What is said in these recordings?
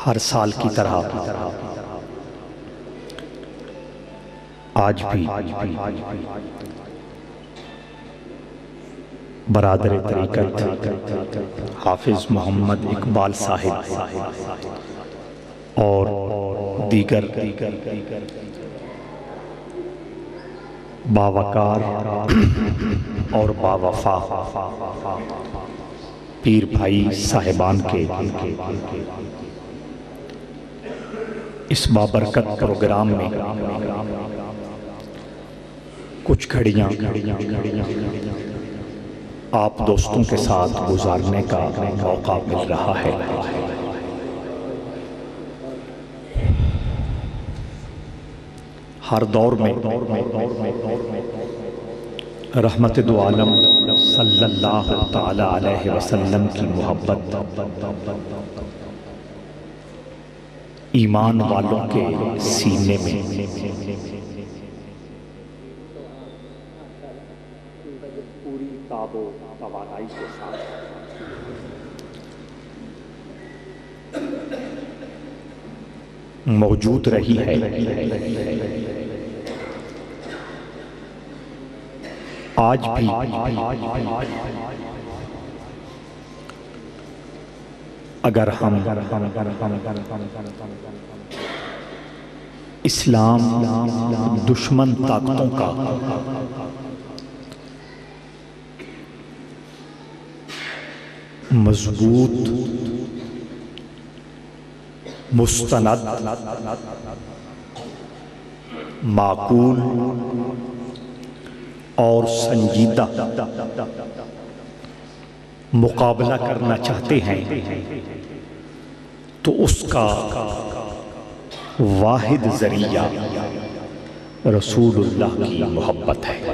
ہر سال کی طرح آج بھی برادر طریقت حافظ محمد اقبال صاحب اور دیگر باوقار اور باوفا پیر بھائی صاحبان کے اس بابرکت پروگرام میں کچھ گھڑیاں آپ دوستوں کے ساتھ گزارنے کا موقع مل رہا ہے۔ ہر دور میں رحمت دو عالم صلی اللہ تعالی علیہ وسلم کی محبت ایمان والوں کے سینے میں پوری تاب و توانائی کے ساتھ موجود رہی ہے۔ آج بھی اگر ہم اسلام دشمن طاقتوں کا مضبوط مستند معقول اور سنجیدہ مقابلہ کرنا چاہتے ہیں تو اس کا واحد ذریعہ رسول اللہ کی محبت ہے۔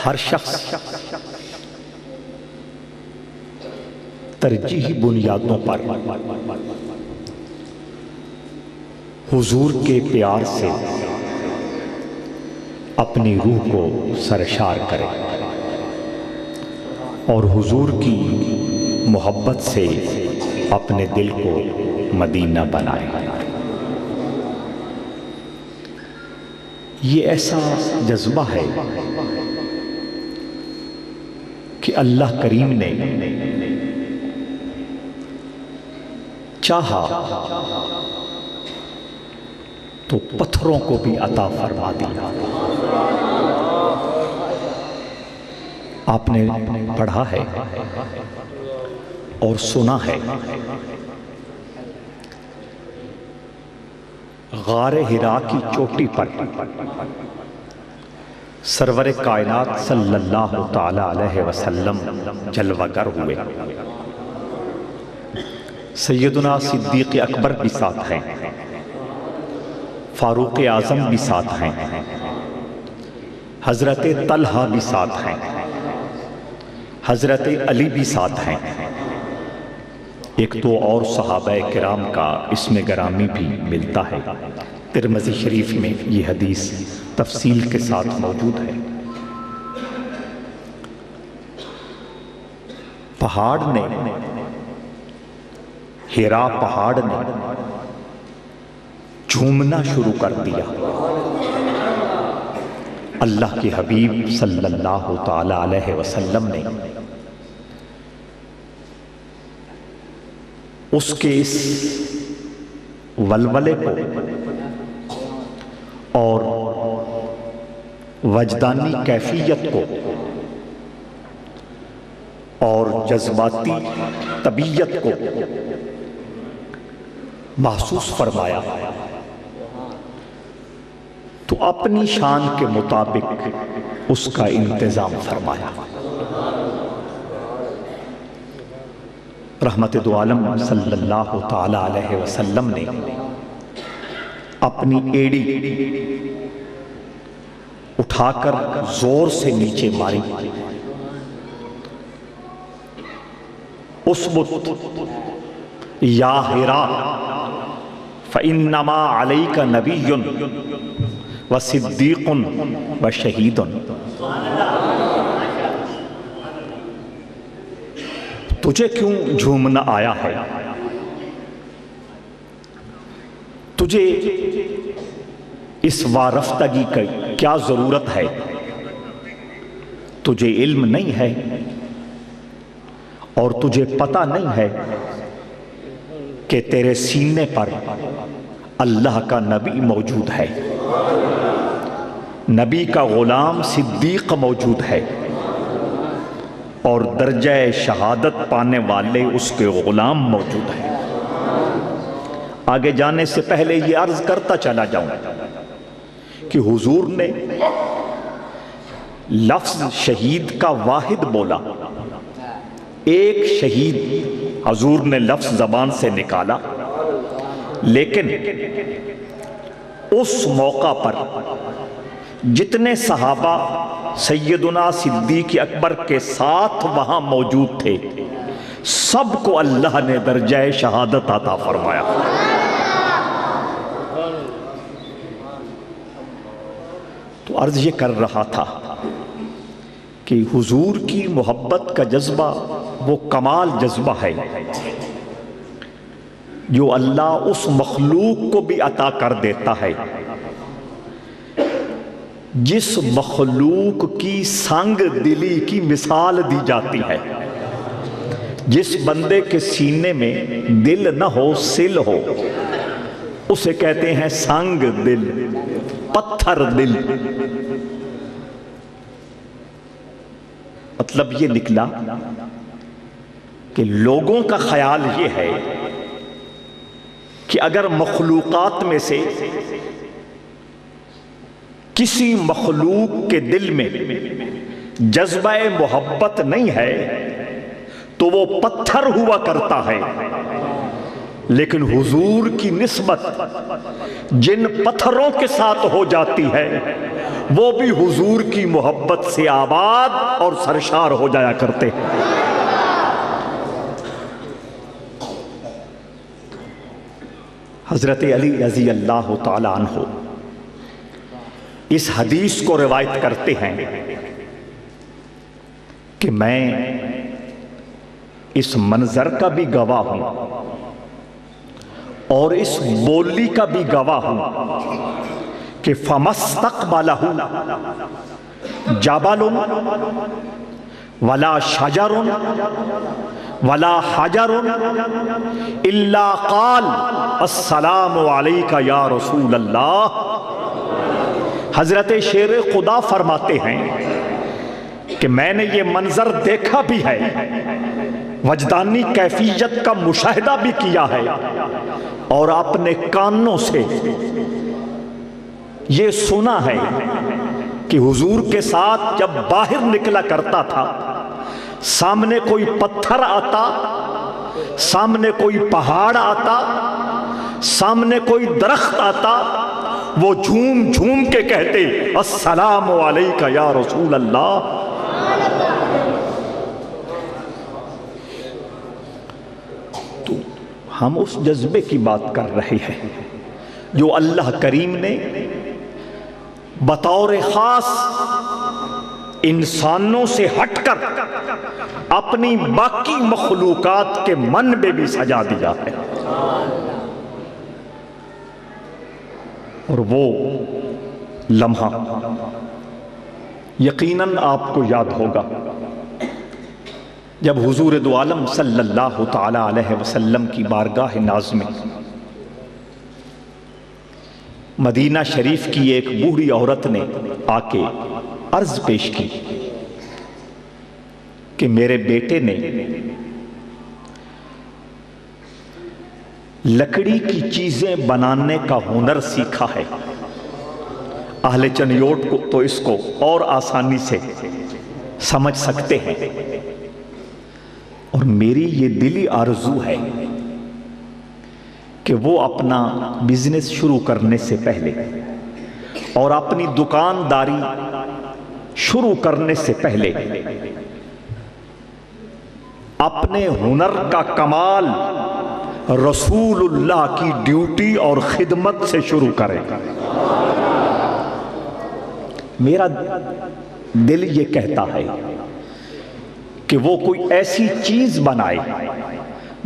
ہر شخص ترجیحی بنیادوں پر حضور کے پیار سے اپنی روح کو سرشار کرے اور حضور کی محبت سے اپنے دل کو مدینہ بنائے۔ یہ ایسا جذبہ ہے کہ اللہ کریم نے چاہا تو پتھروں کو بھی عطا فرما دیا۔ آپ نے پڑھا ہے اور سنا ہے، غار حرا کی چوٹی پر سرور کائنات صلی اللہ تعالی علیہ وسلم جلوہ گر ہوئے۔ سیدنا صدیق اکبر بھی ساتھ ہیں، فاروق اعظم بھی ساتھ ہیں، حضرت طلحہ بھی ساتھ ہیں، حضرت علی بھی ساتھ ہیں۔ ایک تو اور صحابہ کرام کا اسم گرامی بھی ملتا ہے۔ ترمذی شریف میں یہ حدیث تفصیل کے ساتھ موجود ہے۔ پہاڑ نے، حرا پہاڑ نے جھومنا شروع کر دیا۔ اللہ کے حبیب صلی اللہ تعالی علیہ وسلم نے اس کے اس ولولے کو اور وجدانی کیفیت کو اور جذباتی طبیعت کو محسوس فرمایا تو اپنی شان کے مطابق اس کا انتظام فرمایا۔ رحمت دو عالم صلی اللہ تعالی علیہ وسلم نے اپنی ایڑی اٹھا کر زور سے نیچے ماری۔ اثبت یا حرا فإنما علیک نبی و صدیق و شہید۔ تجھے کیوں جھومنا آیا ہے؟ تجھے اس وارفتگی کی کیا ضرورت ہے؟ تجھے علم نہیں ہے اور تجھے پتہ نہیں ہے کہ تیرے سینے پر اللہ کا نبی موجود ہے، نبی کا غلام صدیق موجود ہے، اور درجہ شہادت پانے والے اس کے غلام موجود ہیں۔ آگے جانے سے پہلے یہ عرض کرتا چلا جاؤں کہ حضور نے لفظ شہید کا واحد بولا، ایک شہید حضور نے لفظ زبان سے نکالا، لیکن اس موقع پر جتنے صحابہ سیدنا صدیق اکبر کے ساتھ وہاں موجود تھے، سب کو اللہ نے درجہ شہادت عطا فرمایا۔ تو عرض یہ کر رہا تھا کہ حضور کی محبت کا جذبہ وہ کمال جذبہ ہے جو اللہ اس مخلوق کو بھی عطا کر دیتا ہے جس مخلوق کی سنگ دلی کی مثال دی جاتی ہے۔ جس بندے کے سینے میں دل نہ ہو، سل ہو، اسے کہتے ہیں سنگ دل، پتھر دل۔ مطلب یہ نکلا کہ لوگوں کا خیال یہ ہے کہ اگر مخلوقات میں سے کسی مخلوق کے دل میں جذبہ محبت نہیں ہے تو وہ پتھر ہوا کرتا ہے، لیکن حضور کی نسبت جن پتھروں کے ساتھ ہو جاتی ہے وہ بھی حضور کی محبت سے آباد اور سرشار ہو جایا کرتے ہیں۔ حضرت علی رضی اللہ تعالی عنہ اس حدیث کو روایت کرتے ہیں کہ میں اس منظر کا بھی گواہ ہوں اور اس بولی کا بھی گواہ ہوں کہ فَمَسْتَقْبَلَهُ جَبَلٌ وَلَا شَجَرٌ وَلَا حَجَرٌ إِلَّا قَالَ السَّلَامُ عَلَيْكَ يَا رسول اللہ۔ حضرت شیر خدا فرماتے ہیں کہ میں نے یہ منظر دیکھا بھی ہے، وجدانی کیفیت کا مشاہدہ بھی کیا ہے، اور اپنے کانوں سے یہ سنا ہے کہ حضور کے ساتھ جب باہر نکلا کرتا تھا، سامنے کوئی پتھر آتا، سامنے کوئی پہاڑ آتا، سامنے کوئی درخت آتا، وہ جھوم جھوم کے کہتے السلام علیکہ یا رسول اللہ۔ تو ہم اس جذبے کی بات کر رہے ہیں جو اللہ کریم نے بطور خاص انسانوں سے ہٹ کر اپنی باقی مخلوقات کے من میں بھی سجا دیا ہے۔ اور وہ لمحہ یقیناً آپ کو یاد ہوگا جب حضور دو عالم صلی اللہ تعالی علیہ وسلم کی بارگاہ ناز میں مدینہ شریف کی ایک بوڑھی عورت نے آ کے عرض پیش کی کہ میرے بیٹے نے لکڑی کی چیزیں بنانے کا ہنر سیکھا ہے، اہل چنیوٹ کو تو اس کو اور آسانی سے سمجھ سکتے ہیں، اور میری یہ دلی آرزو ہے کہ وہ اپنا بزنس شروع کرنے سے پہلے اور اپنی دکانداری شروع کرنے سے پہلے اپنے ہنر کا کمال رسول اللہ کی ڈیوٹی اور خدمت سے شروع کرے۔ میرا دل یہ کہتا ہے کہ وہ کوئی ایسی چیز بنائے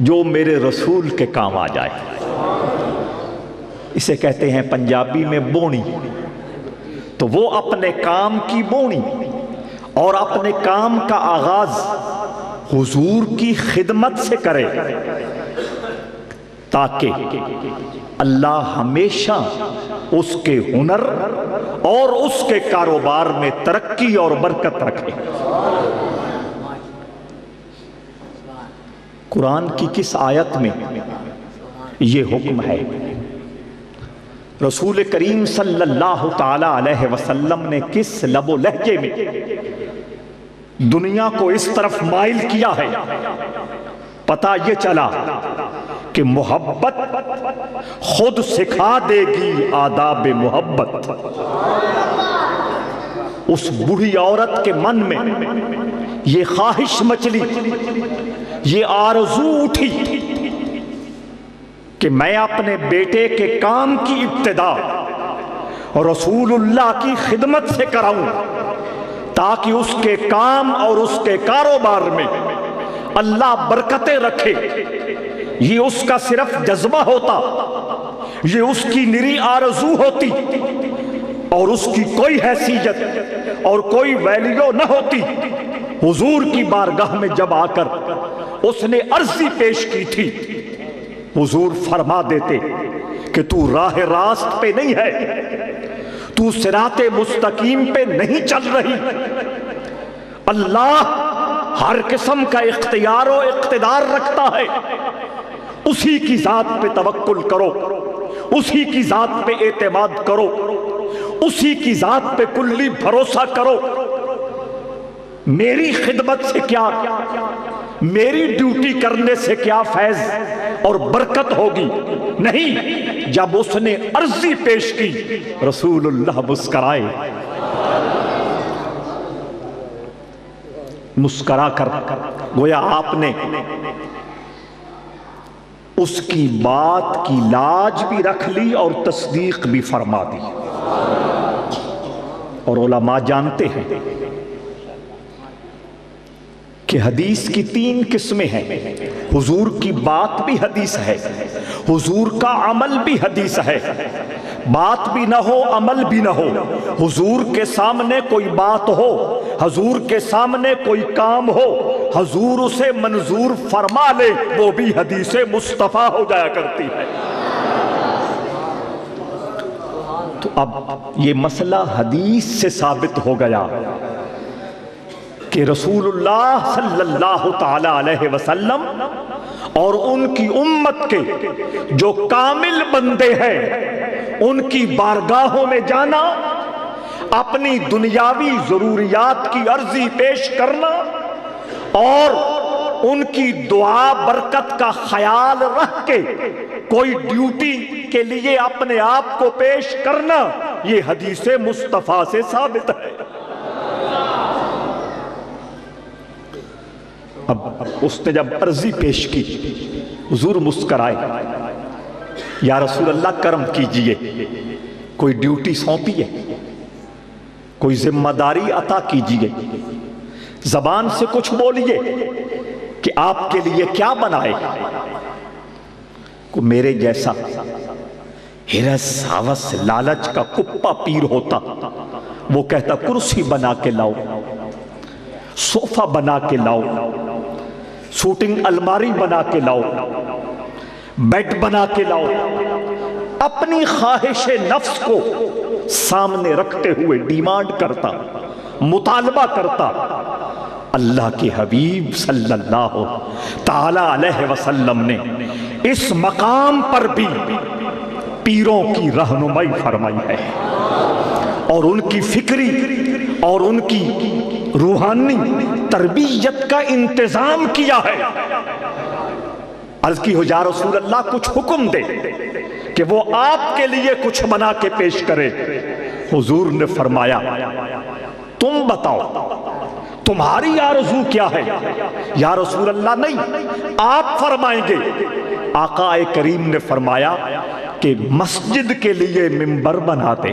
جو میرے رسول کے کام آ جائے۔ اسے کہتے ہیں پنجابی میں بونی۔ تو وہ اپنے کام کی بونی اور اپنے کام کا آغاز حضور کی خدمت سے کرے، تاکہ اللہ ہمیشہ اس کے ہنر اور اس کے کاروبار میں ترقی اور برکت رکھے۔ قرآن کی کس آیت میں یہ حکم ہے؟ رسول کریم صلی اللہ تعالی علیہ وسلم نے کس لب و لہجے میں دنیا کو اس طرف مائل کیا ہے؟ پتہ یہ چلا کہ محبت خود سکھا دے گی آداب محبت۔ اس بوڑھی عورت کے من میں یہ خواہش مچلی، یہ آرزو اٹھی کہ میں اپنے بیٹے کے کام کی ابتدا رسول اللہ کی خدمت سے کراؤں، تاکہ اس کے کام اور اس کے کاروبار میں اللہ برکتیں رکھے۔ یہ اس کا صرف جذبہ ہوتا، یہ اس کی نری آرزو ہوتی، اور اس کی کوئی حیثیت اور کوئی ویلیو نہ ہوتی۔ حضور کی بارگاہ میں جب آ کر اس نے عرضی پیش کی تھی، حضور فرما دیتے کہ تو راہ راست پہ نہیں ہے، تو صراط مستقیم پہ نہیں چل رہی۔ اللہ ہر قسم کا اختیار و اقتدار رکھتا ہے، اسی کی ذات پہ توکل کرو، اسی کی ذات پہ اعتماد کرو، اسی کی ذات پہ کلی بھروسہ کرو۔ میری خدمت سے کیا، میری ڈیوٹی کرنے سے کیا فیض اور برکت ہوگی؟ نہیں، جب اس نے عرضی پیش کی رسول اللہ مسکرائے، مسکرا کر گویا آپ نے اس کی بات کی لاج بھی رکھ لی اور تصدیق بھی فرما دی۔ اور علماء جانتے ہیں کہ حدیث کی 3 قسمیں ہیں۔ حضور کی بات بھی حدیث ہے، حضور کا عمل بھی حدیث ہے۔ بات بھی نہ ہو، عمل بھی نہ ہو، حضور کے سامنے کوئی بات ہو، حضور کے سامنے کوئی کام ہو، حضور اسے منظور فرما لے، وہ بھی حدیث مصطفیٰ ہو جایا کرتی ہے۔ تو اب یہ مسئلہ حدیث سے ثابت ہو گیا کہ رسول اللہ صلی اللہ تعالی علیہ وسلم اور ان کی امت کے جو کامل بندے ہیں، ان کی بارگاہوں میں جانا، اپنی دنیاوی ضروریات کی عرضی پیش کرنا اور ان کی دعا برکت کا خیال رکھ کے کوئی ڈیوٹی کے لیے اپنے آپ کو پیش کرنا، یہ حدیث مصطفیٰ سے ثابت ہے۔ اب اس نے جب عرضی پیش کی، حضور مسکرائے، یا رسول اللہ کرم کیجئے، کوئی ڈیوٹی سونپی ہے، کوئی ذمہ داری عطا کیجئے، زبان سے کچھ بولیے کہ آپ کے لیے کیا بنائے۔ کو میرے جیسا ہرس حوث لالچ کا کپا پیر ہوتا، وہ کہتا کرسی بنا کے لاؤ، صوفہ بنا کے لاؤ، شوٹنگ الماری بنا کے لاؤ، بیڈ بنا کے لاؤ، اپنی خواہش نفس کو سامنے رکھتے ہوئے ڈیمانڈ کرتا، مطالبہ کرتا۔ اللہ کے حبیب صلی اللہ تعالی علیہ وسلم نے اس مقام پر بھی پیروں کی رہنمائی فرمائی ہے، اور ان کی فکری اور ان کی روحانی تربیت کا انتظام کیا ہے۔ عرض کی ہو یا رسول اللہ کچھ حکم دے کہ وہ آپ کے لیے کچھ بنا کے پیش کرے۔ حضور نے فرمایا تم بتاؤ تمہاری آرزو کیا ہے؟ یا رسول اللہ نہیں، آپ فرمائیں گے۔ آقا کریم نے فرمایا کہ مسجد کے لیے منبر بنا دے۔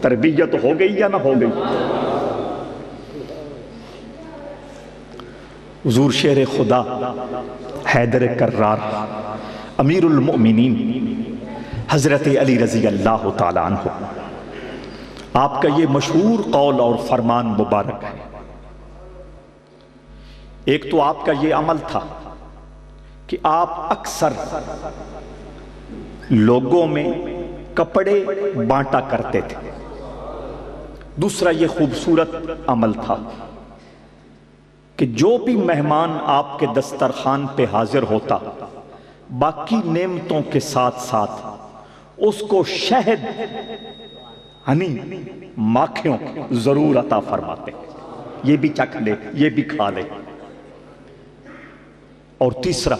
تربیت ہو گئی یا نہ ہو گئی؟ حضور شیر خدا حیدر کرار امیر المؤمنین حضرت علی رضی اللہ تعالیٰ عنہ، آپ کا یہ مشہور قول اور فرمان مبارک ہے۔ ایک تو آپ کا یہ عمل تھا کہ آپ اکثر لوگوں میں کپڑے بانٹا کرتے تھے۔ دوسرا یہ خوبصورت عمل تھا کہ جو بھی مہمان آپ کے دسترخوان پہ حاضر ہوتا، باقی نعمتوں کے ساتھ ساتھ اس کو شہد ہنی ماکھیوں ضرور عطا فرماتے، یہ بھی چکھ لے، یہ بھی کھا لے۔ اور تیسرا،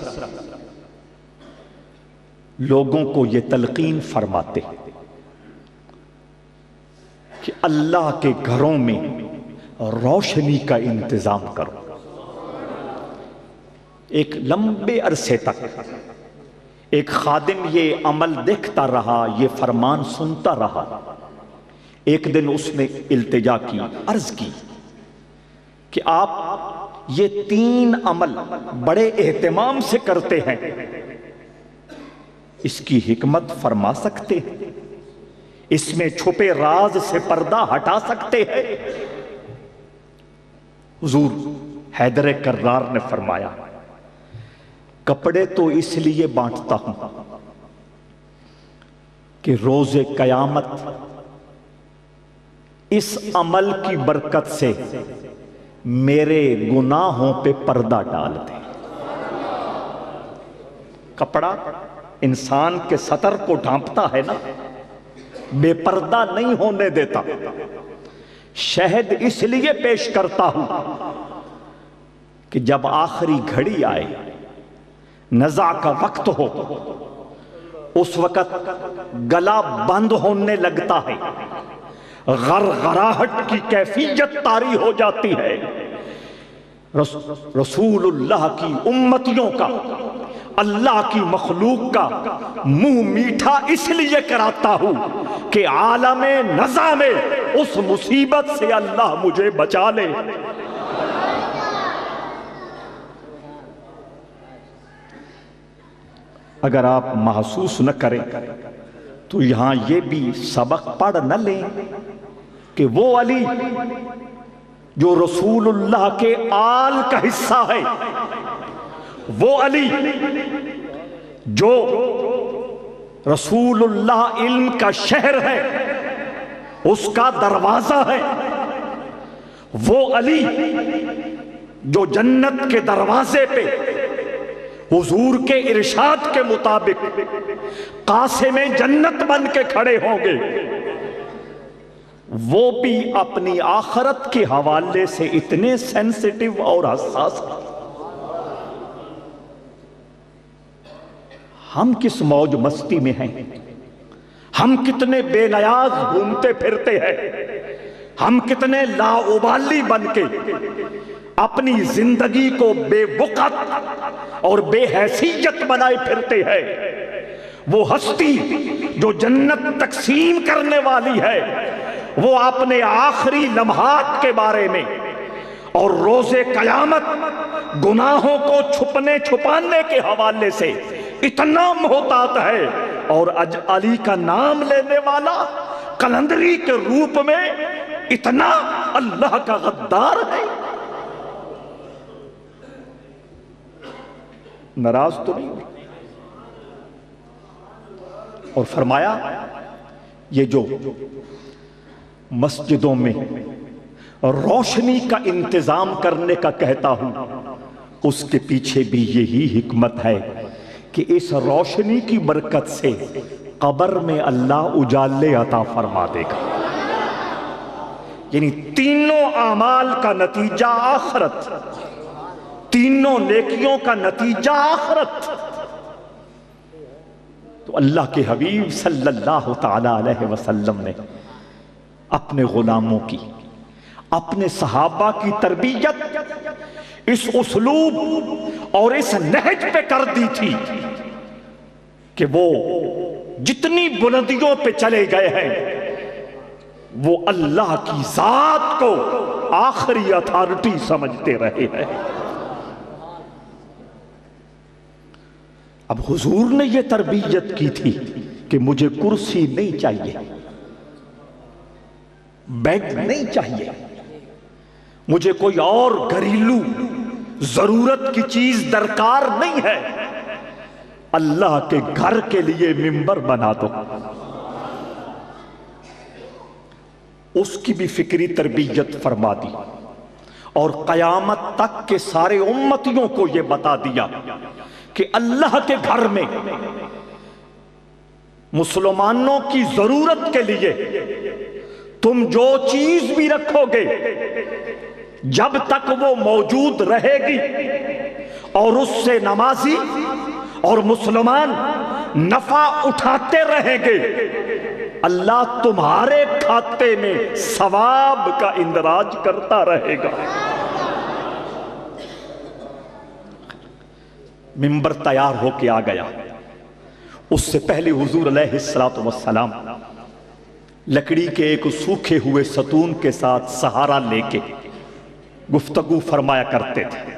لوگوں کو یہ تلقین فرماتے کہ اللہ کے گھروں میں روشنی کا انتظام کرو۔ ایک لمبے عرصے تک ایک خادم یہ عمل دیکھتا رہا، یہ فرمان سنتا رہا۔ ایک دن اس نے التجا کی، عرض کی کہ آپ یہ 3 عمل بڑے اہتمام سے کرتے ہیں، اس کی حکمت فرما سکتے ہیں؟ اس میں چھپے راز سے پردہ ہٹا سکتے ہیں؟ حضور حیدر کرار نے فرمایا، کپڑے تو اس لیے بانٹتا ہوں کہ روز قیامت اس عمل کی برکت سے میرے گناہوں پہ پردہ ڈال دے۔ کپڑا انسان کے ستر کو ڈھانپتا ہے نا، بے پردہ نہیں ہونے دیتا۔ شہد اس لیے پیش کرتا ہوں کہ جب آخری گھڑی آئے، نزع کا وقت ہو، اس وقت گلا بند ہونے لگتا ہے، غرغراہٹ کی کیفیت طاری ہو جاتی ہے۔ رسول اللہ کی امتیوں کا، اللہ کی مخلوق کا منہ میٹھا اس لیے کراتا ہوں کہ عالم نزع میں اس مصیبت سے اللہ مجھے بچا لے۔ اگر آپ محسوس نہ کریں تو یہاں یہ بھی سبق پڑھ نہ لیں کہ وہ علی جو رسول اللہ کے آل کا حصہ ہے، وہ علی جو رسول اللہ علم کا شہر ہے، اس کا دروازہ ہے، وہ علی جو جنت کے دروازے پہ حضور کے ارشاد کے مطابق قاسم جنت بن کے کھڑے ہوں گے، وہ بھی اپنی آخرت کے حوالے سے اتنے سینسٹیو اور حساس ہیں۔ ہم کس موج مستی میں ہیں، ہم کتنے بے نیاز گھومتے پھرتے ہیں، ہم کتنے لاابالی بن کے اپنی زندگی کو بے وقت اور بے حیثیت بنائے پھرتے ہیں۔ وہ ہستی جو جنت تقسیم کرنے والی ہے، وہ اپنے آخری لمحات کے بارے میں اور روز قیامت گناہوں کو چھپنے چھپانے کے حوالے سے اتنا محتاط ہے، اور علی کا نام لینے والا قلندری کے روپ میں اتنا اللہ کا غدار ہے۔ ناراض تو نہیں؟ اور فرمایا یہ جو مسجدوں میں روشنی کا انتظام کرنے کا کہتا ہوں، اس کے پیچھے بھی یہی حکمت ہے کہ اس روشنی کی برکت سے قبر میں اللہ اجالے عطا فرما دے گا۔ یعنی تینوں اعمال کا نتیجہ آخرت، تینوں نیکیوں کا نتیجہ آخرت۔ تو اللہ کے حبیب صلی اللہ تعالی علیہ وسلم نے اپنے غلاموں کی، اپنے صحابہ کی تربیت اس اسلوب اور اس نہج پہ کر دی تھی کہ وہ جتنی بلندیوں پہ چلے گئے ہیں، وہ اللہ کی ذات کو آخری اتھارٹی سمجھتے رہے ہیں۔ اب حضور نے یہ تربیت کی تھی کہ مجھے کرسی نہیں چاہیے، بیڈ نہیں چاہیے، مجھے کوئی اور گھریلو ضرورت کی چیز درکار نہیں ہے، اللہ کے گھر کے لیے ممبر بنا دو۔ اس کی بھی فکری تربیت فرما دی، اور قیامت تک کے سارے امتیوں کو یہ بتا دیا کہ اللہ کے گھر میں مسلمانوں کی ضرورت کے لیے تم جو چیز بھی رکھو گے، جب تک وہ موجود رہے گی اور اس سے نمازی اور مسلمان نفع اٹھاتے رہیں گے، اللہ تمہارے کھاتے میں ثواب کا اندراج کرتا رہے گا۔ ممبر تیار ہو کے آ گیا۔ اس سے پہلے حضور علیہ السلام لکڑی کے ایک سوکھے ہوئے ستون کے ساتھ سہارا لے کے گفتگو فرمایا کرتے تھے۔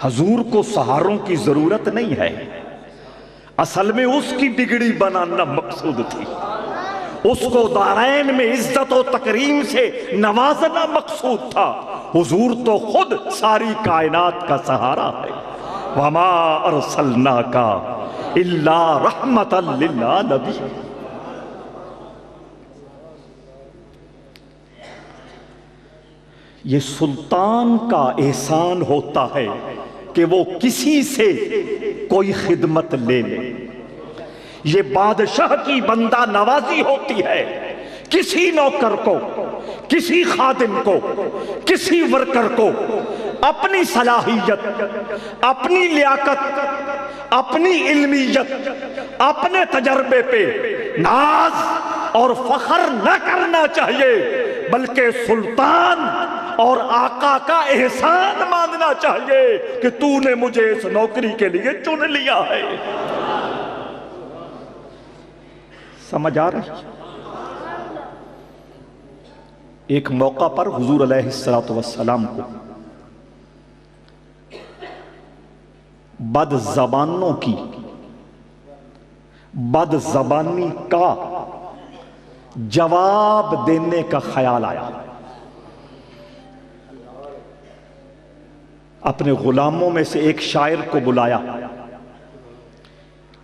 حضور کو سہاروں کی ضرورت نہیں ہے، اصل میں اس کی بگڑی بنانا مقصود تھی، اس کو دارین میں عزت و تکریم سے نوازنا مقصود تھا۔ حضور تو خود ساری کائنات کا سہارا ہے۔ وَمَا أَرْسَلْنَاكَ إِلَّا رَحْمَةً لِلْعَالَمِينَ۔ یہ سلطان کا احسان ہوتا ہے کہ وہ کسی سے کوئی خدمت لے لے، یہ بادشاہ کی بندہ نوازی ہوتی ہے کسی نوکر کو، کسی خادم کو، کسی ورکر کو اپنی صلاحیت، اپنی لیاقت، اپنی علمیت، اپنے تجربے پہ ناز اور فخر نہ کرنا چاہیے، بلکہ سلطان اور آقا کا احسان ماننا چاہیے کہ تو نے مجھے اس نوکری کے لیے چن لیا ہے۔ سمجھ آ رہی؟ ایک موقع پر حضور علیہ السلام کو بد زبانوں کی بد زبانی کا جواب دینے کا خیال آیا۔ اپنے غلاموں میں سے ایک شاعر کو بلایا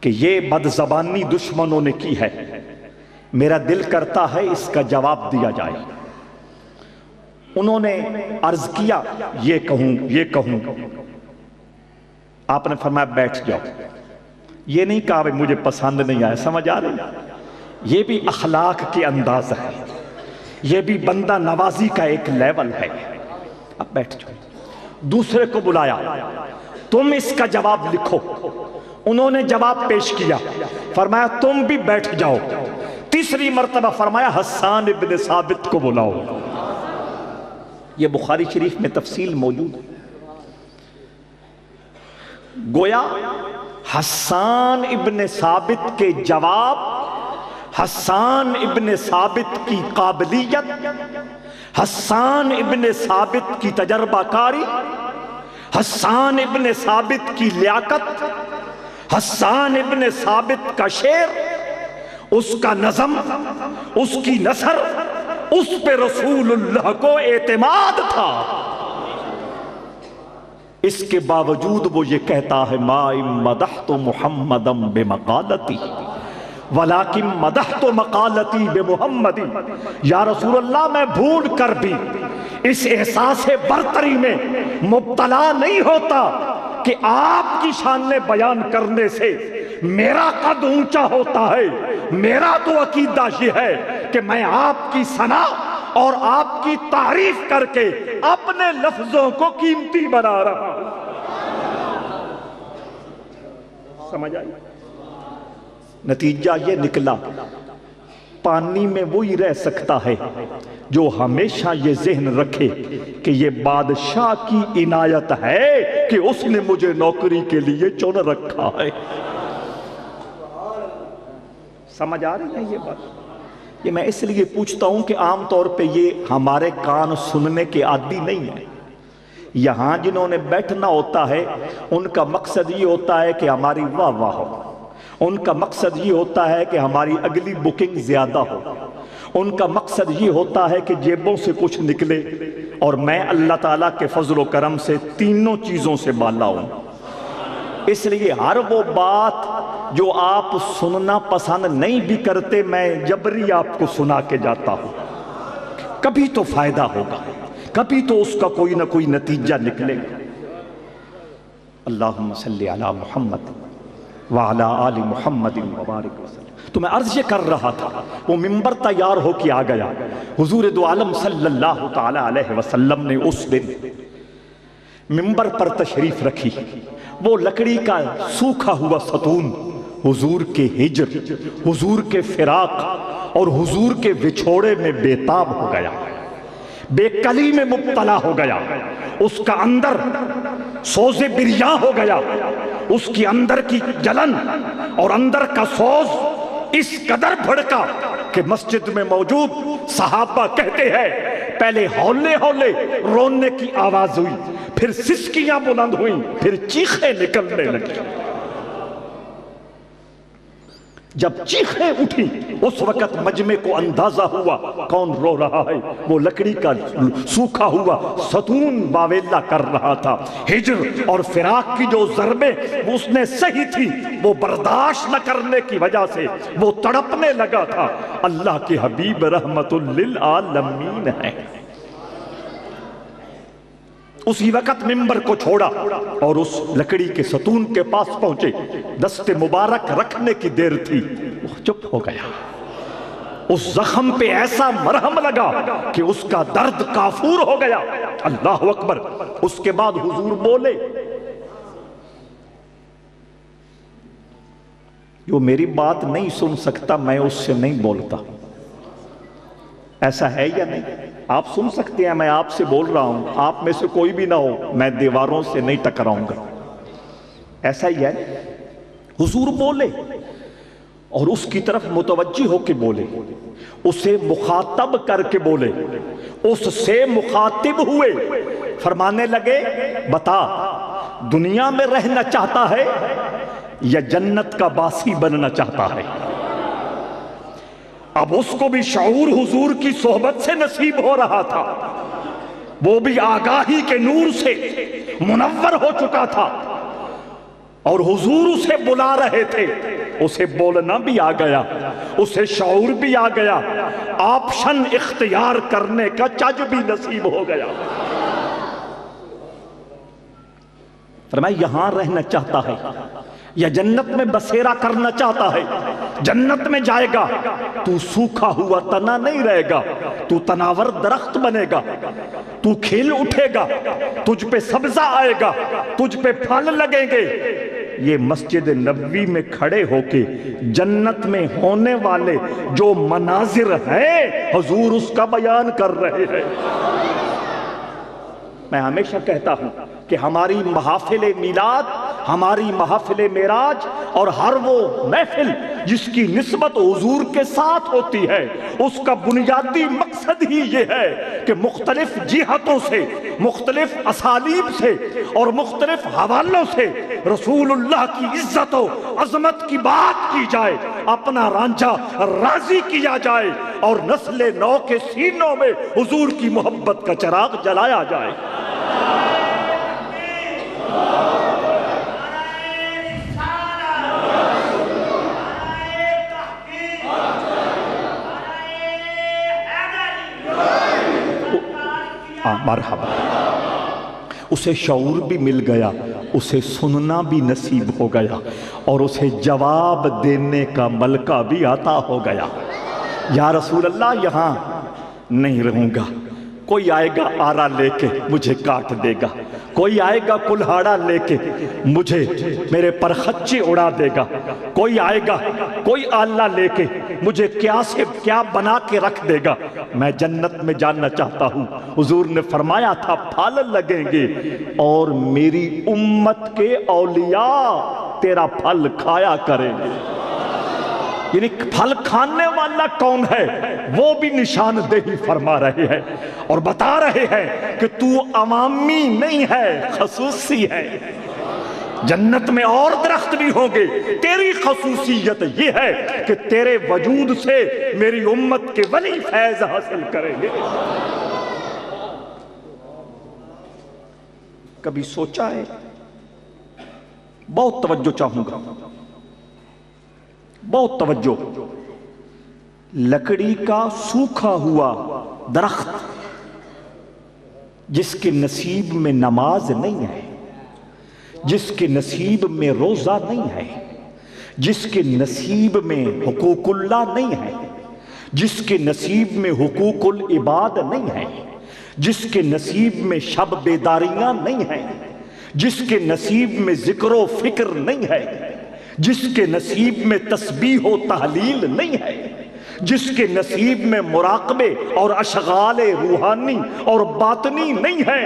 کہ یہ بد زبانی دشمنوں نے کی ہے، میرا دل کرتا ہے اس کا جواب دیا جائے۔ انہوں نے عرض کیا یہ کہوں، آپ نے فرمایا بیٹھ جاؤ۔ یہ نہیں کہا کہ مجھے پسند نہیں آیا، سمجھ آ رہی؟ یہ بھی اخلاق کے انداز ہے، یہ بھی بندہ نوازی کا ایک لیول ہے۔ اب بیٹھ جاؤ۔ دوسرے کو بلایا، تم اس کا جواب لکھو۔ انہوں نے جواب پیش کیا، فرمایا تم بھی بیٹھ جاؤ۔ تیسری مرتبہ فرمایا حسان ابن ثابت کو بلاؤ۔ یہ بخاری شریف میں تفصیل موجود ہے۔ گویا حسان ابن ثابت کے جواب، حسان ابن ثابت کی قابلیت، حسان ابن ثابت کی تجربہ کاری، حسان ابن ثابت کی لیاقت، حسان ابن ثابت کا شعر، اس کا نظم، اس کی نثر، اس پہ رسول اللہ کو اعتماد تھا۔ اس کے باوجود وہ یہ کہتا ہے ما مدحت محمدا بمقالتی ولیکن مدحت مقالتی بمحمد۔ یا رسول اللہ میں بھول کر بھی اس احساس برتری میں مبتلا نہیں ہوتا کہ آپ کی شان بیان کرنے سے میرا قد اونچا ہوتا ہے۔ میرا تو عقیدہ یہ ہے کہ میں آپ کی ثنا اور آپ کی تعریف کر کے اپنے لفظوں کو قیمتی بنا رہا ہوں۔ سمجھ آئی؟ نتیجہ یہ نکلا پانی میں وہی رہ سکتا ہے جو ہمیشہ یہ ذہن رکھے کہ یہ بادشاہ کی عنایت ہے کہ اس نے مجھے نوکری کے لیے چن رکھا ہے۔ سمجھ آ رہی ہے یہ بات؟ یہ میں اس لیے پوچھتا ہوں کہ عام طور پہ یہ ہمارے کان سننے کے عادی نہیں ہیں۔ یہاں جنہوں نے بیٹھنا ہوتا ہے ان کا مقصد یہ ہوتا ہے کہ ہماری واہ واہ ہو، ان کا مقصد یہ ہوتا ہے کہ ہماری اگلی بکنگ زیادہ ہو، ان کا مقصد یہ ہوتا ہے کہ جیبوں سے کچھ نکلے، اور میں اللہ تعالیٰ کے فضل و کرم سے تینوں چیزوں سے بالا ہوں۔ اس لیے ہر وہ بات جو آپ سننا پسند نہیں بھی کرتے میں جبری آپ کو سنا کے جاتا ہوں، کبھی تو فائدہ ہوگا، کبھی تو اس کا کوئی نہ کوئی نتیجہ نکلے گا۔ اللہم صلی علی محمد وعلی آل محمد وبارک وسلم۔ تو میں عرض یہ کر رہا تھا، وہ ممبر تیار ہو کے آ گیا، حضور دو عالم صلی اللہ تعالی علیہ وسلم نے اس دن ممبر پر تشریف رکھی۔ وہ لکڑی کا سوکھا ہوا ستون حضور کے ہجر، حضور کے فراق اور حضور کے وچھوڑے میں بےتاب ہو گیا، بے کلی میں مبتلا ہو گیا، اس کا اندر سوز بریا ہو گیا، اس کی اندر کی جلن اور اندر کا سوز اس قدر بھڑکا کہ مسجد میں موجود صحابہ کہتے ہیں پہلے ہولے ہولے رونے کی آواز ہوئی، پھر سسکیاں بلند ہوئیں، پھر چیخیں نکلنے لگی۔ جب چیخیں اٹھی اس وقت مجمع کو اندازہ ہوا کون رو رہا ہے، وہ لکڑی کا سوکھا ہوا ستون واویلا کر رہا تھا۔ ہجر اور فراق کی جو ضربیں اس نے سہی تھی وہ برداشت نہ کرنے کی وجہ سے وہ تڑپنے لگا تھا۔ اللہ کے حبیب رحمت للعالمین ہیں۔ اسی وقت ممبر کو چھوڑا اور اس لکڑی کے ستون کے پاس پہنچے، دست مبارک رکھنے کی دیر تھی، وہ چپ ہو گیا۔ اس زخم پہ ایسا مرہم لگا کہ اس کا درد کافور ہو گیا۔ اللہ اکبر۔ اس کے بعد حضور بولے، جو میری بات نہیں سن سکتا میں اس سے نہیں بولتا۔ ایسا ہے یا نہیں؟ آپ سن سکتے ہیں، میں آپ سے بول رہا ہوں، آپ میں سے کوئی بھی نہ ہو، میں دیواروں سے نہیں ٹکراؤں گا۔ ایسا ہی ہے۔ حضور بولے اور اس کی طرف متوجہ ہو کے بولے، اسے مخاطب کر کے بولے، اس سے مخاطب ہوئے، فرمانے لگے بتا دنیا میں رہنا چاہتا ہے یا جنت کا باسی بننا چاہتا ہے؟ اب اس کو بھی شعور حضور کی صحبت سے نصیب ہو رہا تھا، وہ بھی آگاہی کے نور سے منور ہو چکا تھا، اور حضور اسے بلا رہے تھے، اسے بولنا بھی آ گیا، اسے شعور بھی آ گیا، آپشن اختیار کرنے کا چج بھی نصیب ہو گیا۔ فرمایا یہاں رہنا چاہتا ہے یا جنت میں بسیرا کرنا چاہتا ہے؟ جنت میں جائے گا تو سوکھا ہوا تنا نہیں رہے گا، تو تناور درخت بنے گا، تو کھل اٹھے گا، تجھ پہ سبزہ آئے گا، تجھ پہ پھل لگیں گے۔ یہ مسجد نبوی میں کھڑے ہو کے جنت میں ہونے والے جو مناظر ہیں حضور اس کا بیان کر رہے ہیں۔ میں ہمیشہ کہتا ہوں کہ ہماری محافل میلاد، ہماری محافل معراج اور ہر وہ محفل جس کی نسبت حضور کے ساتھ ہوتی ہے، اس کا بنیادی مقصد ہی یہ ہے کہ مختلف جہتوں سے، مختلف اسالیب سے اور مختلف حوالوں سے رسول اللہ کی عزت و عظمت کی بات کی جائے، اپنا رانجھا راضی کیا جائے، اور نسل نو کے سینوں میں حضور کی محبت کا چراغ جلایا جائے۔ مرحبا۔ اسے شعور بھی مل گیا، اسے سننا بھی نصیب ہو گیا، اور اسے جواب دینے کا ملکہ بھی عطا ہو گیا۔ یا رسول اللہ یہاں نہیں رہوں گا، کوئی آئے گا آرا لے کے مجھے کاٹ دے گا، کوئی آئے گا کلہاڑا لے کے مجھے میرے پر خچے اڑا دے گا، کوئی آئے گا کوئی آلہ لے کے مجھے کیا سے کیا بنا کے رکھ دے گا، میں جنت میں جاننا چاہتا ہوں۔ حضور نے فرمایا تھا پھل لگیں گے اور میری امت کے اولیاء تیرا پھل کھایا کریں گے۔ یعنی پھل کھانے والا کون ہے وہ بھی نشاندہی فرما رہے ہیں اور بتا رہے ہیں کہ تو عوامی نہیں ہے، خصوصی ہے۔ جنت میں اور درخت بھی ہوں گے، تیری خصوصیت یہ ہے کہ تیرے وجود سے میری امت کے ولی فیض حاصل کریں گے۔ کبھی سوچا ہے؟ بہت توجہ چاہوں گا، بہت توجہ۔ لکڑی کا سوکھا ہوا درخت جس کے نصیب میں نماز نہیں ہے، جس کے نصیب میں روزہ نہیں ہے، جس کے نصیب میں حقوق اللہ نہیں ہے، جس کے نصیب میں حقوق العباد نہیں ہے، جس کے نصیب میں شب بیداریاں نہیں ہیں، جس کے نصیب میں ذکر و فکر نہیں ہے، جس کے نصیب میں تسبیح و تحلیل نہیں ہے، جس کے نصیب میں مراقبے اور اشغال روحانی اور باطنی نہیں ہے،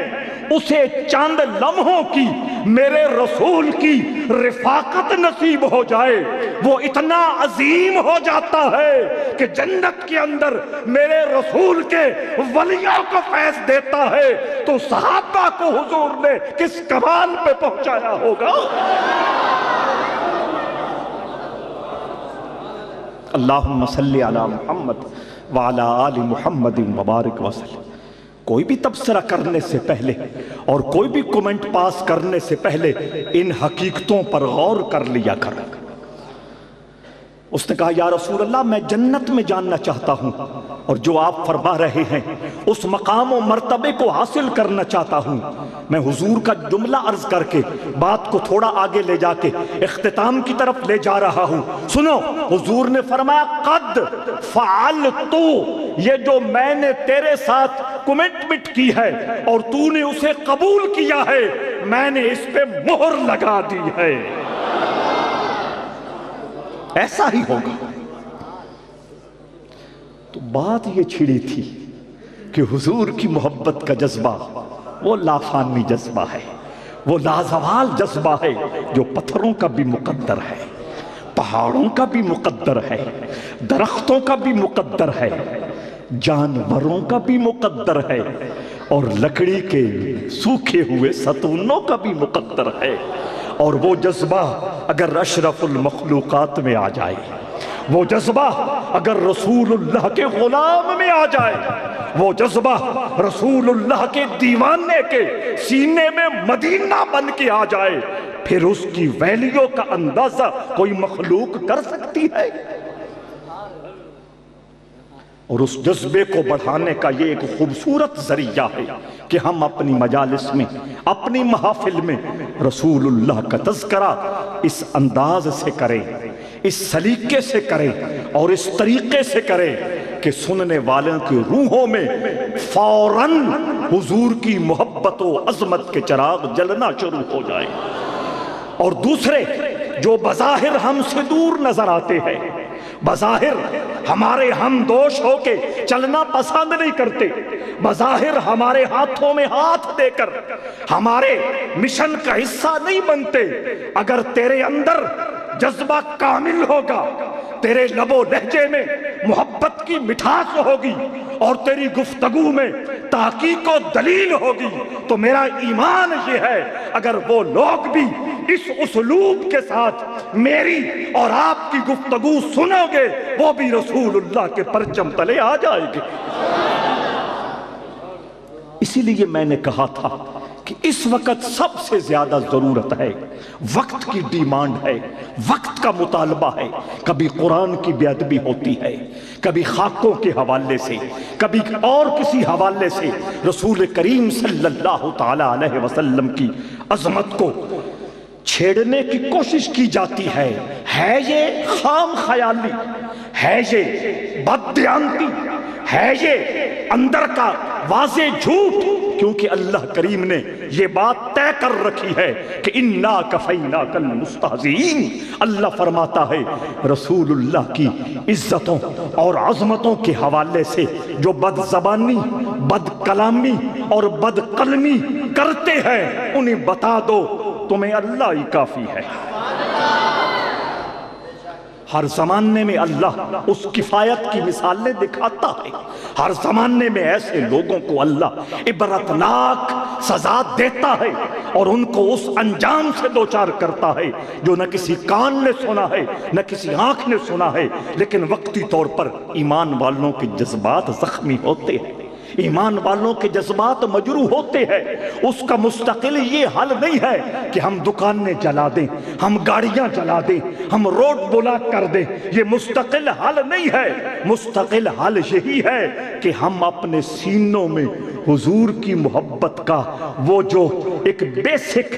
اسے چند لمحوں کی میرے رسول کی رفاقت نصیب ہو جائے، وہ اتنا عظیم ہو جاتا ہے کہ جنت کے اندر میرے رسول کے ولیوں کو فیض دیتا ہے تو صحابہ کو حضور نے کس کمال پہ پہنچایا ہوگا۔ اللہم صلی علی محمد وعلی آل محمد مبارک وسلم۔ کوئی بھی تبصرہ کرنے سے پہلے اور کوئی بھی کومنٹ پاس کرنے سے پہلے ان حقیقتوں پر غور کر لیا کر۔ اس نے کہا یا رسول اللہ میں جنت میں جاننا چاہتا ہوں اور جو آپ فرما رہے ہیں اس مقام و مرتبے کو حاصل کرنا چاہتا ہوں۔ میں حضور کا جملہ عرض کر کے بات کو تھوڑا آگے لے جا کے اختتام کی طرف لے جا رہا ہوں۔ سنو، حضور نے فرمایا قد فعلتو، یہ جو میں نے تیرے ساتھ کمٹمنٹ کی ہے اور تو نے اسے قبول کیا ہے، میں نے اس پہ مہر لگا دی ہے، ایسا ہی ہوگا۔ تو بات یہ چھڑی تھی کہ حضور کی محبت کا جذبہ وہ لافانی جذبہ ہے، وہ لازوال جذبہ ہے جو پتھروں کا بھی مقدر ہے، پہاڑوں کا بھی مقدر ہے، درختوں کا بھی مقدر ہے، جانوروں کا بھی مقدر ہے اور لکڑی کے سوکھے ہوئے ستونوں کا بھی مقدر ہے۔ اور وہ جذبہ اگر اشرف المخلوقات میں آ جائے، وہ جذبہ اگر رسول اللہ کے غلام میں آ جائے، وہ جذبہ رسول اللہ کے دیوانے کے سینے میں مدینہ بن کے آ جائے، پھر اس کی ویلیو کا اندازہ کوئی مخلوق کر سکتی ہے؟ اور اس جذبے کو بڑھانے کا یہ ایک خوبصورت ذریعہ ہے کہ ہم اپنی مجالس میں، اپنی محافل میں رسول اللہ کا تذکرہ اس انداز سے کریں، اس سلیقے سے کریں اور اس طریقے سے کریں کہ سننے والوں کی روحوں میں فوراً حضور کی محبت و عظمت کے چراغ جلنا شروع ہو جائیں۔ اور دوسرے جو بظاہر ہم سے دور نظر آتے ہیں، بظاہر ہمارے ہم دوش ہو کے چلنا پسند نہیں کرتے، بظاہر ہمارے ہاتھوں میں ہاتھ دے کر ہمارے مشن کا حصہ نہیں بنتے، اگر تیرے اندر جذبہ کامل ہوگا، تیرے لب و لہجے میں محبت کی مٹھاس ہوگی اور تیری گفتگو میں تحقیق و دلیل ہوگی، تو میرا ایمان یہ ہے اگر وہ لوگ بھی اس اسلوب کے ساتھ میری اور آپ کی گفتگو سنو گے، وہ بھی رسول اللہ کے پرچم تلے آ جائے گے۔ اسی لیے میں نے کہا تھا کہ اس وقت سب سے زیادہ ضرورت ہے، وقت کی ڈیمانڈ ہے، وقت کا مطالبہ ہے۔ کبھی قرآن کی بے ادبی ہوتی ہے، کبھی خاکوں کے حوالے سے، کبھی اور کسی حوالے سے رسول کریم صلی اللہ تعالی علیہ وسلم کی عظمت کو چھیڑنے کی کوشش کی جاتی ہے یہ خام خیالی، ہے یہ بددیانتی، ہے یہ اندر کا واضح جھوٹ، کیونکہ اللہ کریم نے یہ بات طے کر رکھی ہے کہ اِنَّا كَفَيْنَاكَ الْمُسْتَهْزِئِينَ۔ اللہ فرماتا ہے رسول اللہ کی عزتوں اور عظمتوں کے حوالے سے جو بد زبانی، بد کلامی اور بد قلمی کرتے ہیں انہیں بتا دو تمہیں اللہ ہی کافی ہے۔ ہر زمانے میں اللہ اس کفایت کی مثالیں دکھاتا ہے، ہر زمانے میں ایسے لوگوں کو اللہ عبرتناک سزا دیتا ہے اور ان کو اس انجام سے دوچار کرتا ہے جو نہ کسی کان نے سنا ہے نہ کسی آنکھ نے سنا ہے، لیکن وقتی طور پر ایمان والوں کے جذبات زخمی ہوتے ہیں، ایمان والوں کے جذبات مجروح ہوتے ہیں۔ اس کا مستقل یہ حل نہیں ہے کہ ہم دکانیں جلا دیں، ہم گاڑیاں جلا دیں، ہم روڈ بلاک کر دیں، یہ مستقل حل نہیں ہے۔ مستقل حل یہی ہے کہ ہم اپنے سینوں میں حضور کی محبت کا وہ جو ایک بیسک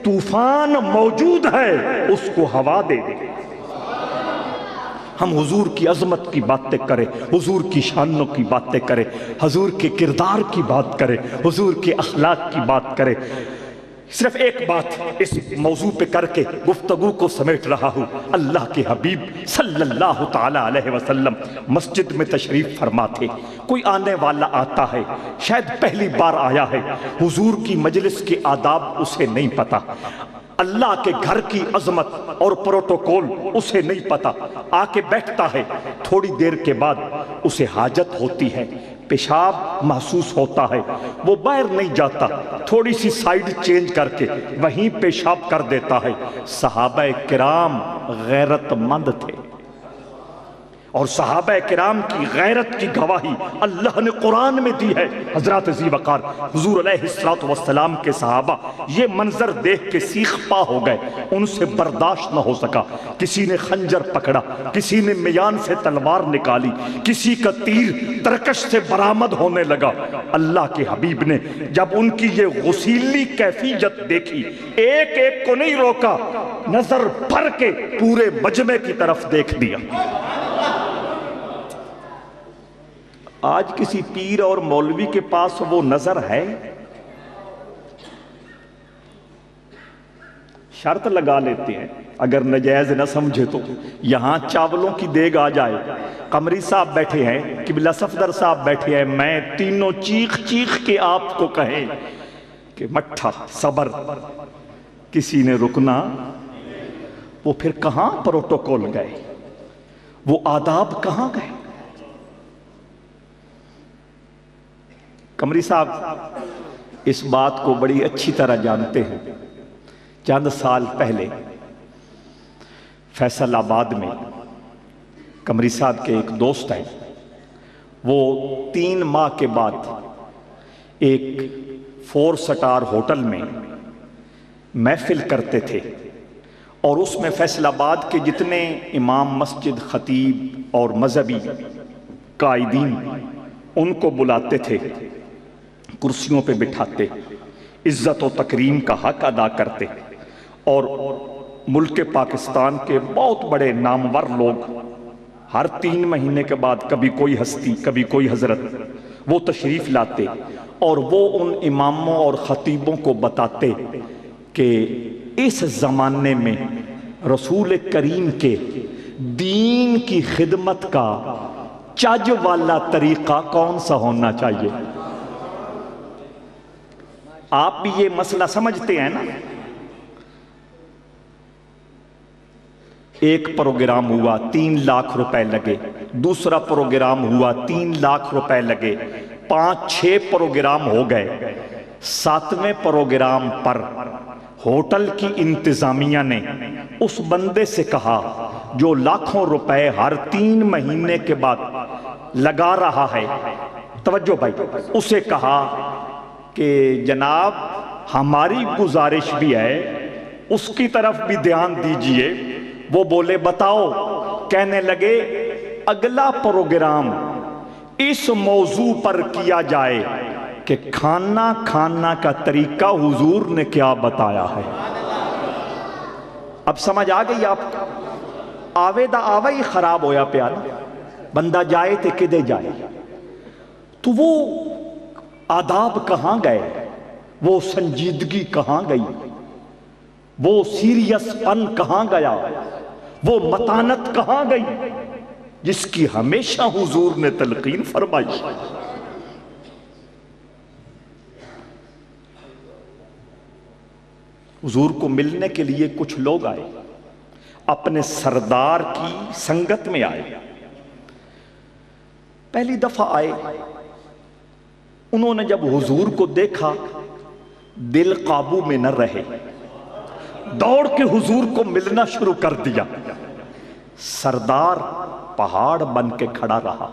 طوفان موجود ہے اس کو ہوا دے دیں، ہم حضور کی عظمت کی باتیں کریں، حضور کی شانوں کی باتیں کریں، حضور کے کردار کی بات کریں، حضور کے اخلاق کی بات کریں۔ صرف ایک بات اس موضوع پہ کر کے گفتگو کو سمیٹ رہا ہوں۔ اللہ کے حبیب صلی اللہ تعالی علیہ وسلم مسجد میں تشریف فرما تھے، کوئی آنے والا آتا ہے، شاید پہلی بار آیا ہے، حضور کی مجلس کے آداب اسے نہیں پتہ، اللہ کے گھر کی عظمت اور پروٹوکول اسے نہیں پتا، آ کے بیٹھتا ہے، تھوڑی دیر کے بعد اسے حاجت ہوتی ہے، پیشاب محسوس ہوتا ہے، وہ باہر نہیں جاتا، تھوڑی سی سائیڈ چینج کر کے وہیں پیشاب کر دیتا ہے۔ صحابہ کرام غیرت مند تھے اور صحابہ کرام کی غیرت کی گواہی اللہ نے قرآن میں دی ہے۔ حضرات ذی وقار حضور علیہ السلام کے صحابہ یہ منظر دیکھ کے سیخ پا ہو گئے، ان سے برداشت نہ ہو سکا، کسی نے خنجر پکڑا، کسی نے میان سے تلوار نکالی، کسی کا تیر ترکش سے برآمد ہونے لگا۔ اللہ کے حبیب نے جب ان کی یہ غسیلی کیفیت دیکھی، ایک ایک کو نہیں روکا، نظر بھر کے پورے مجمع کی طرف دیکھ دیا۔ آج کسی پیر اور مولوی کے پاس وہ نظر ہے؟ شرط لگا لیتے ہیں، اگر نجائز نہ سمجھے تو یہاں چاولوں کی دیگ آ جائے، قمری صاحب بیٹھے ہیں، قبلہ صفدر صاحب بیٹھے ہیں، میں تینوں چیخ چیخ کے آپ کو کہیں کہ مٹھا صبر، کسی نے رکنا، وہ پھر کہاں پروٹوکول گئے، وہ آداب کہاں گئے؟ قمری صاحب اس بات کو بڑی اچھی طرح جانتے ہیں۔ چند سال پہلے فیصل آباد میں قمری صاحب کے ایک دوست ہیں، وہ 3 ماہ کے بعد ایک 4 سٹار ہوٹل میں محفل کرتے تھے اور اس میں فیصل آباد کے جتنے امام مسجد، خطیب اور مذہبی قائدین ان کو بلاتے تھے، کرسیوں پہ بٹھاتے، عزت و تکریم کا حق ادا کرتے اور ملک پاکستان کے بہت بڑے نامور لوگ ہر 3 مہینے کے بعد کبھی کوئی ہستی کبھی کوئی حضرت وہ تشریف لاتے اور وہ ان اماموں اور خطیبوں کو بتاتے کہ اس زمانے میں رسول کریم کے دین کی خدمت کا چج والا طریقہ کون سا ہونا چاہیے۔ آپ بھی یہ مسئلہ سمجھتے ہیں نا؟ ایک پروگرام ہوا 3 لاکھ روپے لگے، دوسرا پروگرام ہوا 3 لاکھ روپے لگے، 5-6 پروگرام ہو گئے۔ 7ویں پروگرام پر ہوٹل کی انتظامیہ نے اس بندے سے کہا جو لاکھوں روپے ہر 3 مہینے کے بعد لگا رہا ہے، توجہ بھائی، اسے کہا کہ جناب ہماری گزارش بھی ہے، اس کی طرف بھی دھیان دیجئے۔ وہ بولے بتاؤ، کہنے لگے اگلا پروگرام اس موضوع پر کیا جائے کہ کھانا کھانا کا طریقہ حضور نے کیا بتایا ہے۔ اب سمجھ آ گئی آپ کو؟ آوے دا آوے ہی خراب ہویا پیانا، بندہ جائے تے کدے جائے۔ تو وہ آداب کہاں گئے، وہ سنجیدگی کہاں گئی، وہ سیریس پن کہاں گیا، وہ متانت کہاں گئی جس کی ہمیشہ حضور نے تلقین فرمائی۔ حضور کو ملنے کے لیے کچھ لوگ آئے، اپنے سردار کی سنگت میں آئے. پہلی دفعہ آئے، انہوں نے جب حضور کو دیکھا دل قابو میں نہ رہے، دوڑ کے حضور کو ملنا شروع کر دیا. سردار پہاڑ بن کے کھڑا رہا،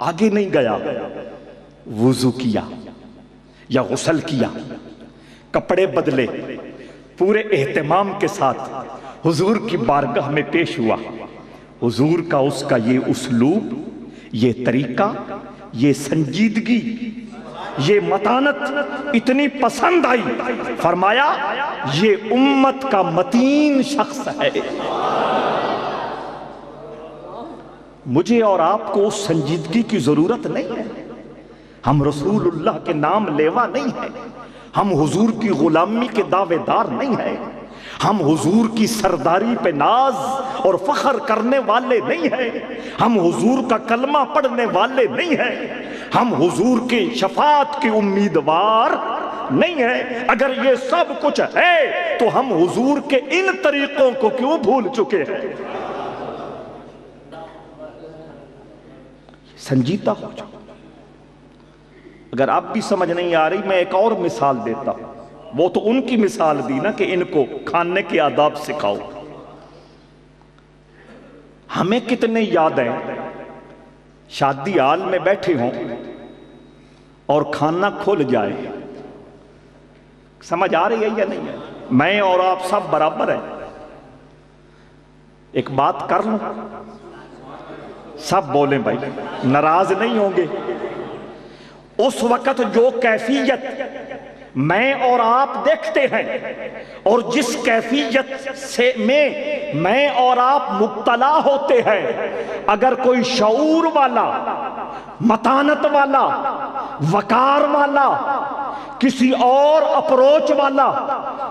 آگے نہیں گیا. وضو کیا یا غسل کیا، کپڑے بدلے، پورے اہتمام کے ساتھ حضور کی بارگاہ میں پیش ہوا. حضور کا اس کا یہ اسلوب، یہ طریقہ، یہ سنجیدگی، یہ متانت اتنی پسند آئی. فرمایا یہ امت کا متین شخص ہے. مجھے اور آپ کو اس سنجیدگی کی ضرورت نہیں ہے. ہم رسول اللہ کے نام لیوا نہیں ہے، ہم حضور کی غلامی کے دعوے دار نہیں ہیں، ہم حضور کی سرداری پہ ناز اور فخر کرنے والے نہیں ہیں، ہم حضور کا کلمہ پڑھنے والے نہیں ہیں، ہم حضور کی شفاعت کے امیدوار نہیں ہیں. اگر یہ سب کچھ ہے تو ہم حضور کے ان طریقوں کو کیوں بھول چکے ہیں؟ سنجیدہ ہو جاؤ. اگر اب بھی سمجھ نہیں آ رہی، میں ایک اور مثال دیتا ہوں. وہ تو ان کی مثال دی نا کہ ان کو کھانے کے آداب سکھاؤ. ہمیں کتنے یاد ہیں شادی ہال میں بیٹھے ہوں اور کھانا کھل جائے. سمجھ آ رہی ہے یا نہیں ہے؟ میں اور آپ سب برابر ہیں. ایک بات کر لوں، سب بولیں بھائی، ناراض نہیں ہوں گے. اس وقت جو کیفیت میں اور آپ دیکھتے ہیں اور جس کیفیت سے میں اور آپ مبتلا ہوتے ہیں، اگر کوئی شعور والا، متانت والا، وقار والا، کسی اور اپروچ والا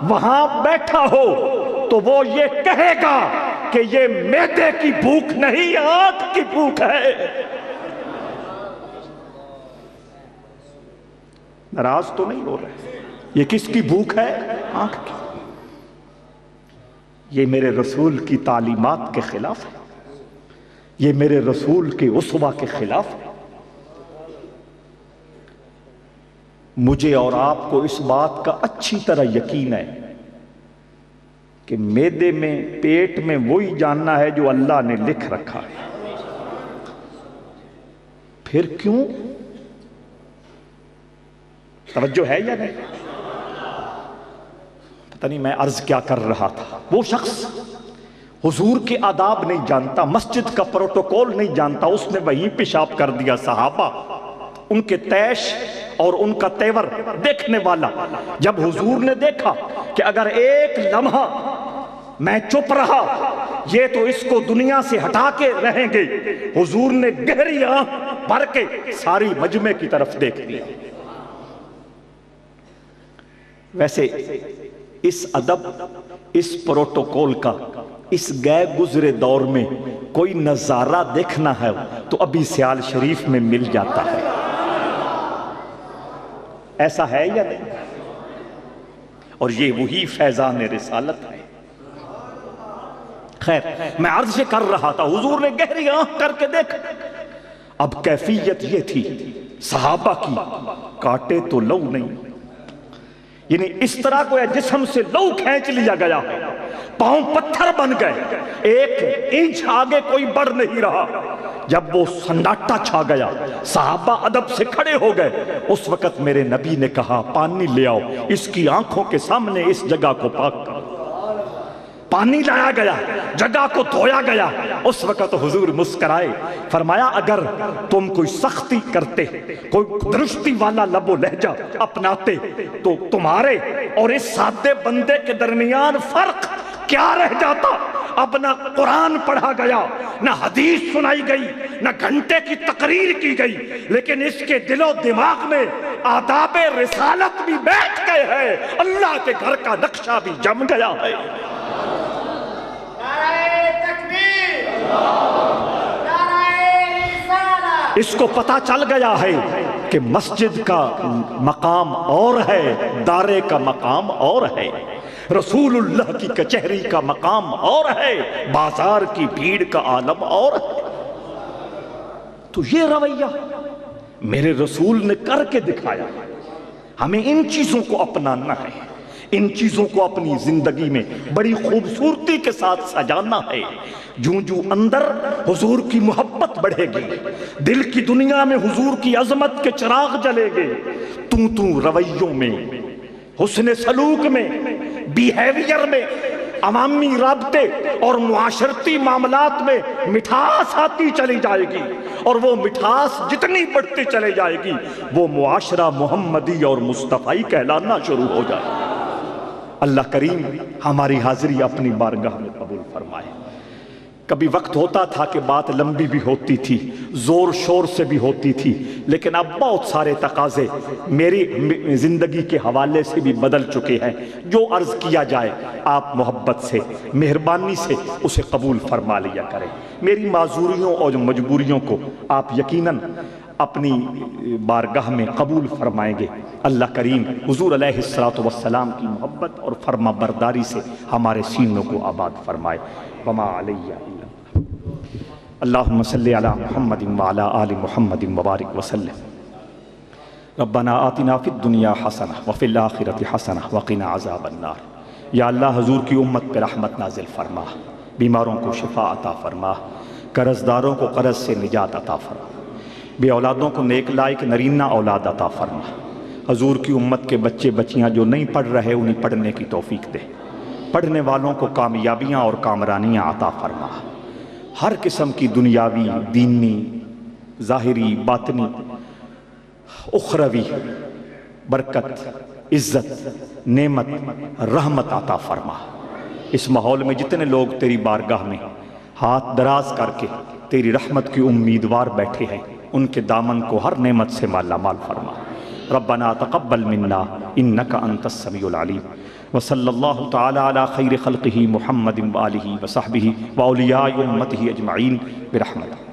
وہاں بیٹھا ہو تو وہ یہ کہے گا کہ یہ معدے کی بھوک نہیں، آنکھ کی بھوک ہے. ناراض تو نہیں ہو رہے؟ یہ کس کی بھوک ہے؟ آنکھ کی. یہ میرے رسول کی تعلیمات کے خلاف ہے، یہ میرے رسول کے اسوہ کے خلاف ہے. مجھے اور آپ کو اس بات کا اچھی طرح یقین ہے کہ معدے میں، پیٹ میں وہی جاننا ہے جو اللہ نے لکھ رکھا ہے. پھر کیوں؟ توجہ ہے یا نہیں؟ پتہ نہیں میں عرض کیا کر رہا تھا. وہ شخص حضور کے آداب نہیں جانتا، مسجد کا پروٹوکول نہیں جانتا، اس نے وہیں پیشاب کر دیا. صحابہ ان کے تیش اور ان کا تیور دیکھنے والا، جب حضور نے دیکھا کہ اگر ایک لمحہ میں چپ رہا یہ تو اس کو دنیا سے ہٹا کے رہیں گے، حضور نے گہری آنکھ بھر کے ساری مجمع کی طرف دیکھ دیا. ویسے اس ادب، اس پروٹوکول کا اس گئے گزرے دور میں کوئی نظارہ دیکھنا ہے تو ابھی سیال شریف میں مل جاتا ہے. ایسا ہے یا نہیں؟ اور یہ وہی فیضان رسالت ہے. خیر، میں عرض کر رہا تھا حضور نے گہری آنکھ کر کے دیکھا. اب کیفیت یہ تھی صحابہ کی، کاٹے تو لو نہیں، یعنی اس طرح کو جسم سے لو کھینچ لیا گیا، پاؤں پتھر بن گئے، ایک انچ آگے کوئی بڑھ نہیں رہا. جب وہ سناٹا چھا گیا، صحابہ ادب سے کھڑے ہو گئے. اس وقت میرے نبی نے کہا پانی لے آؤ، اس کی آنکھوں کے سامنے اس جگہ کو پاک کرو. پانی لایا گیا، جگہ کو دھویا گیا. اس وقت حضور مسکرائے، فرمایا اگر تم کوئی سختی کرتے، کوئی درستی والا لب و لہجہ اپناتے تو تمہارے اور اس سادے بندے کے درمیان فرق کیا رہ جاتا؟ اب نہ قرآن پڑھا گیا، نہ حدیث سنائی گئی، نہ گھنٹے کی تقریر کی گئی، لیکن اس کے دل و دماغ میں آداب رسالت بھی بیٹھ گئے ہیں، اللہ کے گھر کا نقشہ بھی جم گیا ہے. اس کو پتا چل گیا ہے کہ مسجد کا مقام اور ہے، دارے کا مقام اور ہے. رسول اللہ کی کچہری کا مقام اور ہے، بازار کی بھیڑ کا عالم اور ہے۔ تو یہ رویہ میرے رسول نے کر کے دکھایا۔ ہمیں ان چیزوں کو اپنانا ہے، ان چیزوں کو اپنی زندگی میں بڑی خوبصورتی کے ساتھ سجانا ہے۔ جوں جوں اندر حضور کی محبت بڑھے گی، دل کی دنیا میں حضور کی عظمت کے چراغ جلے گے، تو رویوں میں، حسن سلوک میں، بیہیویئر میں، عوامی رابطے اور معاشرتی معاملات میں مٹھاس آتی چلی جائے گی، اور وہ مٹھاس جتنی بڑھتی چلی جائے گی وہ معاشرہ محمدی اور مصطفی کہلانا شروع ہو جائے گا۔ اللہ کریم ہماری حاضری اپنی بارگاہ میں قبول فرمائے۔ کبھی وقت ہوتا تھا کہ بات لمبی بھی ہوتی تھی، زور شور سے بھی ہوتی تھی، لیکن اب بہت سارے تقاضے میری زندگی کے حوالے سے بھی بدل چکے ہیں۔ جو عرض کیا جائے آپ محبت سے، مہربانی سے اسے قبول فرما لیا کریں۔ میری معذوریوں اور مجبوریوں کو آپ یقیناً اپنی بارگاہ میں قبول فرمائیں گے۔ اللہ کریم حضور علیہ السلام کی محبت اور فرما برداری سے ہمارے سینوں کو آباد فرمائے۔ وما علیہ اللہم صلی علی محمد وعلی آل محمد وبارک وسلم۔ ربنا آتنا فی الدنیا حسنہ وفی الآخرۃ حسنہ وقنا عذاب النار۔ یا اللہ حضور کی امت پہ رحمت نازل فرما، بیماروں کو شفا عطا فرما، قرض داروں کو قرض سے نجات عطا فرما، بے اولادوں کو نیک لائق نرینہ اولاد عطا فرما۔ حضور کی امت کے بچے بچیاں جو نہیں پڑھ رہے انہیں پڑھنے کی توفیق دے، پڑھنے والوں کو کامیابیاں اور کامرانیاں عطا فرما۔ ہر قسم کی دنیاوی، دینی، ظاہری، باطنی، اخروی برکت، عزت، نعمت، رحمت عطا فرما۔ اس ماحول میں جتنے لوگ تیری بارگاہ میں ہاتھ دراز کر کے تیری رحمت کی امیدوار بیٹھے ہیں، ان کے دامن کو ہر نعمت سے مالا مال فرما۔ ربنا تقبل منا انک انت السمیع العلیم، وصلی اللہ تعالی علی خیر خلقہ محمد وآلہ وصحبہ واولیاء امتہ اجمعین برحمتہ۔